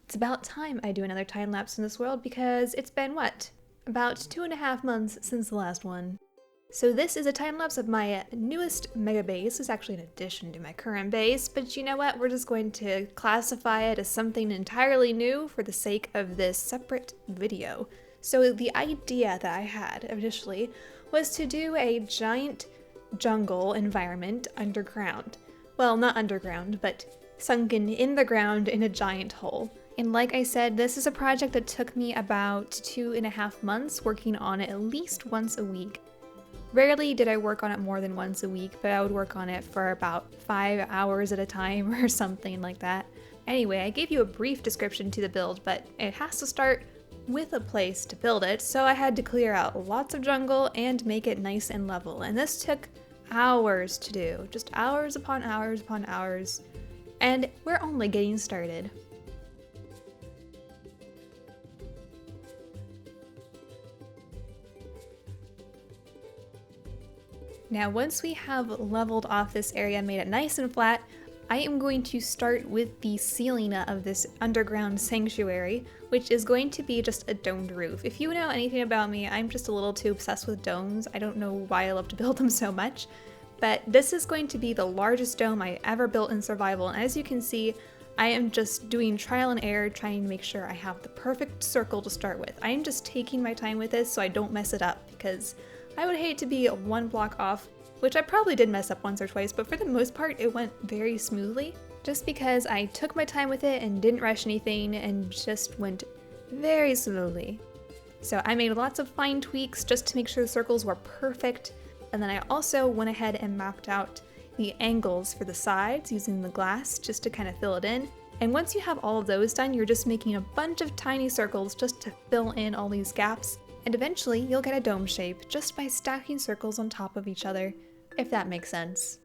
It's about time I do another time lapse in this world because it's been what? About 2.5 months since the last one. So this is a time lapse of my newest mega base. It's actually an addition to my current base, but you know what? We're just going to classify it as something entirely new for the sake of this separate video. So the idea that I had initially was to do a giant jungle environment underground. Well, not underground, but sunken in the ground in a giant hole. And like I said, this is a project that took me about 2.5 months, working on it at least once a week. Rarely did I work on it more than once a week, but I would work on it for about 5 hours at a time or something like that. Anyway, I gave you a brief description to the build, but it has to start with a place to build it, so I had to clear out lots of jungle and make it nice and level. And this took hours to do, just hours upon hours upon hours. And we're only getting started. Now, once we have leveled off this area, made it nice and flat, I am going to start with the ceiling of this underground sanctuary, which is going to be just a domed roof. If you know anything about me, I'm just a little too obsessed with domes. I don't know why I love to build them so much, but this is going to be the largest dome I ever built in survival. And as you can see, I am just doing trial and error, trying to make sure I have the perfect circle to start with. I am just taking my time with this so I don't mess it up, because I would hate to be one block off, which I probably did mess up once or twice, but for the most part it went very smoothly, just because I took my time with it and didn't rush anything and just went very slowly. So I made lots of fine tweaks just to make sure the circles were perfect, and then I also went ahead and mapped out the angles for the sides using the glass just to kind of fill it in. And once you have all of those done, you're just making a bunch of tiny circles just to fill in all these gaps. And eventually you'll get a dome shape just by stacking circles on top of each other, if that makes sense.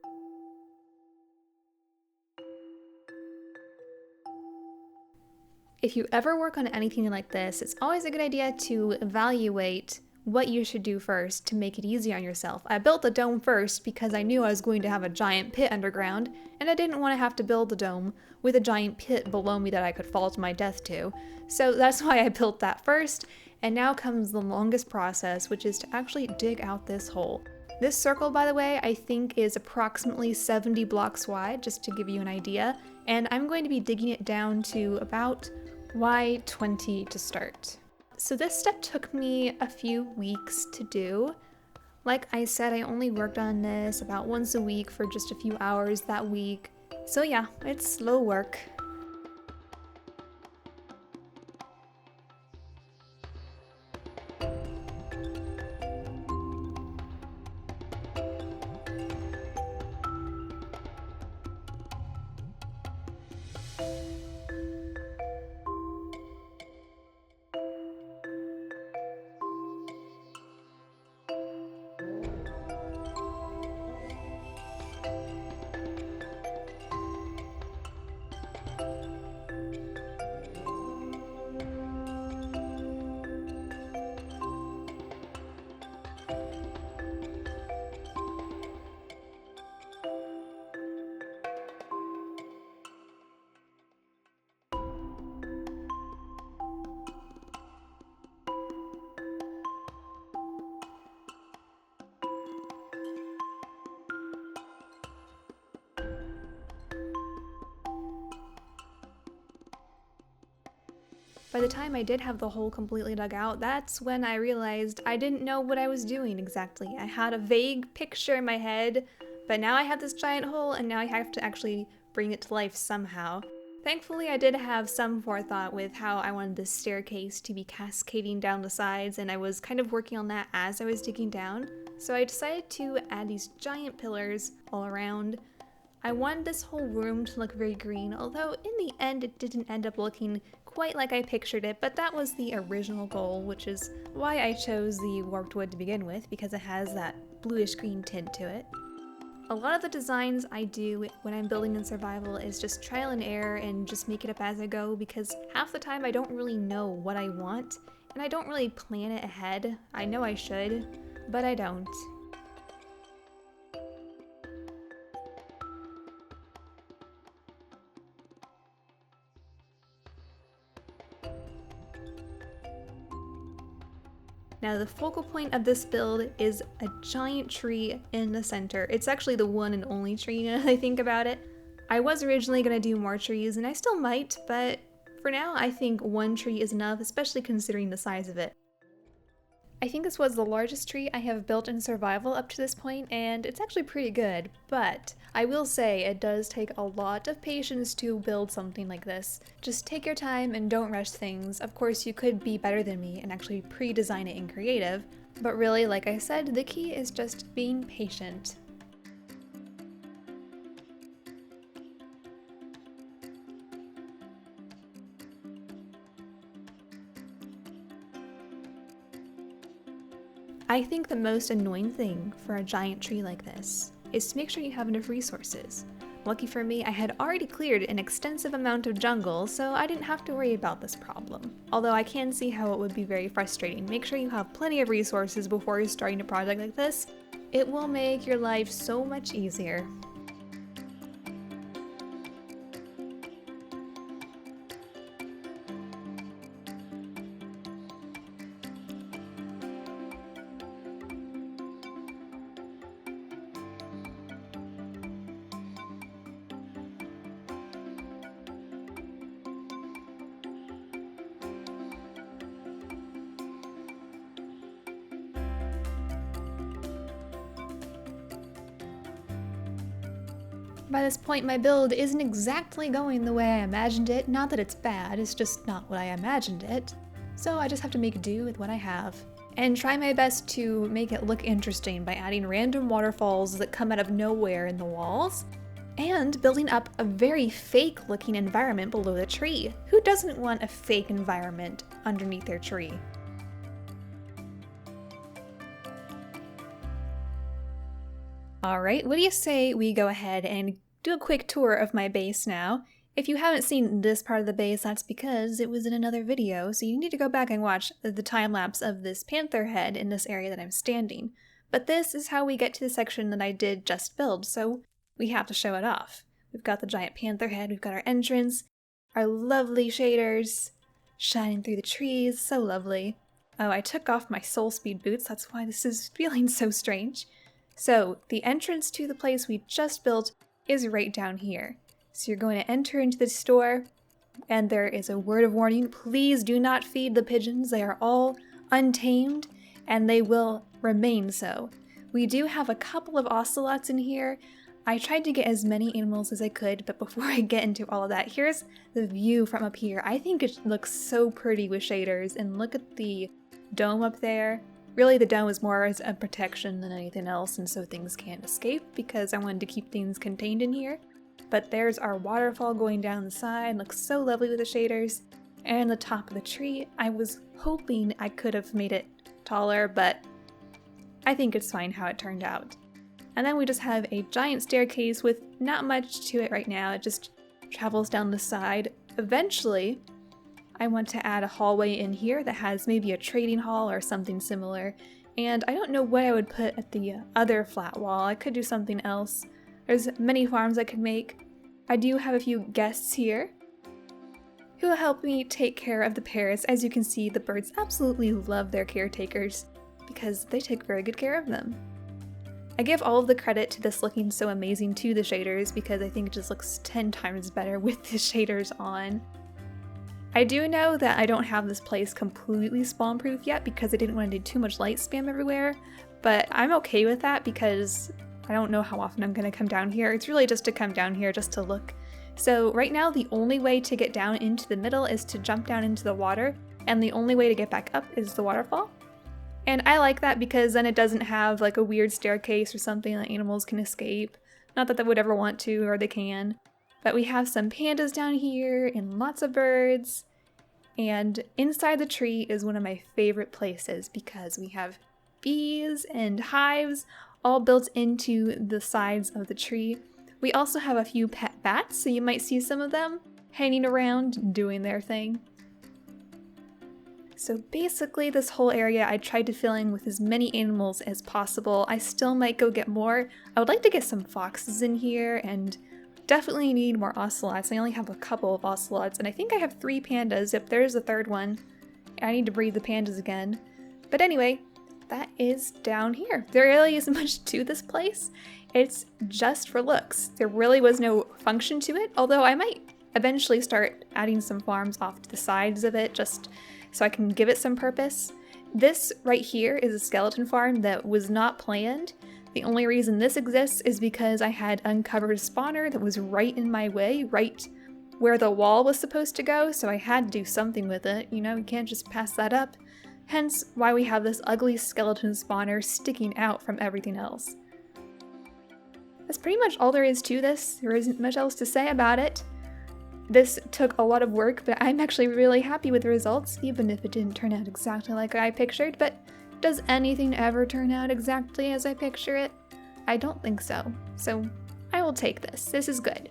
If you ever work on anything like this, it's always a good idea to evaluate what you should do first to make it easy on yourself. I built the dome first because I knew I was going to have a giant pit underground, and I didn't want to have to build the dome with a giant pit below me that I could fall to my death to. So that's why I built that first. And now comes the longest process, which is to actually dig out this hole. This circle, by the way, I think is approximately 70 blocks wide, just to give you an idea, and I'm going to be digging it down to about Y20 to start. So this step took me a few weeks to do. Like I said, I only worked on this about once a week for just a few hours that week. So yeah, it's slow work. By the time I did have the hole completely dug out, that's when I realized I didn't know what I was doing exactly. I had a vague picture in my head, but now I have this giant hole and now I have to actually bring it to life somehow. Thankfully, I did have some forethought with how I wanted this staircase to be cascading down the sides, and I was kind of working on that as I was digging down. So I decided to add these giant pillars all around. I wanted this whole room to look very green, although in the end it didn't end up looking quite like I pictured it, but that was the original goal, which is why I chose the warped wood to begin with, because it has that bluish green tint to it. A lot of the designs I do when I'm building in survival is just trial and error and just make it up as I go, because half the time I don't really know what I want, and I don't really plan it ahead. I know I should, but I don't. Now the focal point of this build is a giant tree in the center. It's actually the one and only tree now that I think about it. I was originally going to do more trees, and I still might, but for now I think one tree is enough, especially considering the size of it. I think this was the largest tree I have built in survival up to this point, and it's actually pretty good, but I will say it does take a lot of patience to build something like this. Just take your time and don't rush things. Of course, you could be better than me and actually pre-design it in creative, but really, like I said, the key is just being patient. I think the most annoying thing for a giant tree like this is to make sure you have enough resources. Lucky for me, I had already cleared an extensive amount of jungle, so I didn't have to worry about this problem. Although I can see how it would be very frustrating. Make sure you have plenty of resources before you're starting a project like this. It will make your life so much easier. By this point, my build isn't exactly going the way I imagined it. Not that it's bad, it's just not what I imagined it. So I just have to make do with what I have. And try my best to make it look interesting by adding random waterfalls that come out of nowhere in the walls, and building up a very fake looking environment below the tree. Who doesn't want a fake environment underneath their tree? Alright, what do you say we go ahead and do a quick tour of my base now? If you haven't seen this part of the base, that's because it was in another video, so you need to go back and watch the time-lapse of this panther head in this area that I'm standing. But this is how we get to the section that I did just build, so we have to show it off. We've got the giant panther head, we've got our entrance, our lovely shaders shining through the trees, so lovely. Oh, I took off my soul speed boots, that's why this is feeling so strange. So, the entrance to the place we just built is right down here. So you're going to enter into the store, and there is a word of warning. Please do not feed the pigeons. They are all untamed, and they will remain so. We do have a couple of ocelots in here. I tried to get as many animals as I could, but before I get into all of that, here's the view from up here. I think it looks so pretty with shaders, and look at the dome up there. Really, the dome is more as a protection than anything else, and so things can't escape because I wanted to keep things contained in here. But there's our waterfall going down the side, looks so lovely with the shaders. And the top of the tree, I was hoping I could have made it taller, but I think it's fine how it turned out. And then we just have a giant staircase with not much to it right now, it just travels down the side. Eventually, I want to add a hallway in here that has maybe a trading hall or something similar, and I don't know what I would put at the other flat wall. I could do something else. There's many farms I could make. I do have a few guests here who will help me take care of the parrots. As you can see, the birds absolutely love their caretakers because they take very good care of them. I give all of the credit to this looking so amazing to the shaders because I think it just looks 10 times better with the shaders on. I do know that I don't have this place completely spawn-proof yet because I didn't want to do too much light spam everywhere, but I'm okay with that because I don't know how often I'm going to come down here. It's really just to come down here just to look. So right now the only way to get down into the middle is to jump down into the water, and the only way to get back up is the waterfall. And I like that because then it doesn't have like a weird staircase or something that animals can escape. Not that they would ever want to, or they can. But we have some pandas down here and lots of birds. And inside the tree is one of my favorite places because we have bees and hives all built into the sides of the tree. We also have a few pet bats, so you might see some of them hanging around doing their thing. So basically this whole area I tried to fill in with as many animals as possible. I still might go get more. I would like to get some foxes in here and definitely need more ocelots. I only have a couple of ocelots, and I think I have 3 pandas. Yep, there's the third one. I need to breed the pandas again. But anyway, that is down here. There really isn't much to this place. It's just for looks. There really was no function to it, although I might eventually start adding some farms off to the sides of it just so I can give it some purpose. This right here is a skeleton farm that was not planned. The only reason this exists is because I had uncovered a spawner that was right in my way, right where the wall was supposed to go, so I had to do something with it. You know, you can't just pass that up. Hence why we have this ugly skeleton spawner sticking out from everything else. That's pretty much all there is to this. There isn't much else to say about it. This took a lot of work, but I'm actually really happy with the results, even if it didn't turn out exactly like I pictured. But does anything ever turn out exactly as I picture it? I don't think so. So I will take this. This is good.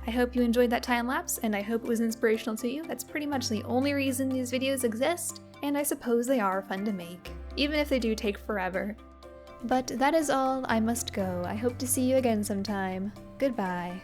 I hope you enjoyed that time lapse, and I hope it was inspirational to you. That's pretty much the only reason these videos exist, and I suppose they are fun to make, even if they do take forever. But that is all. I must go. I hope to see you again sometime. Goodbye.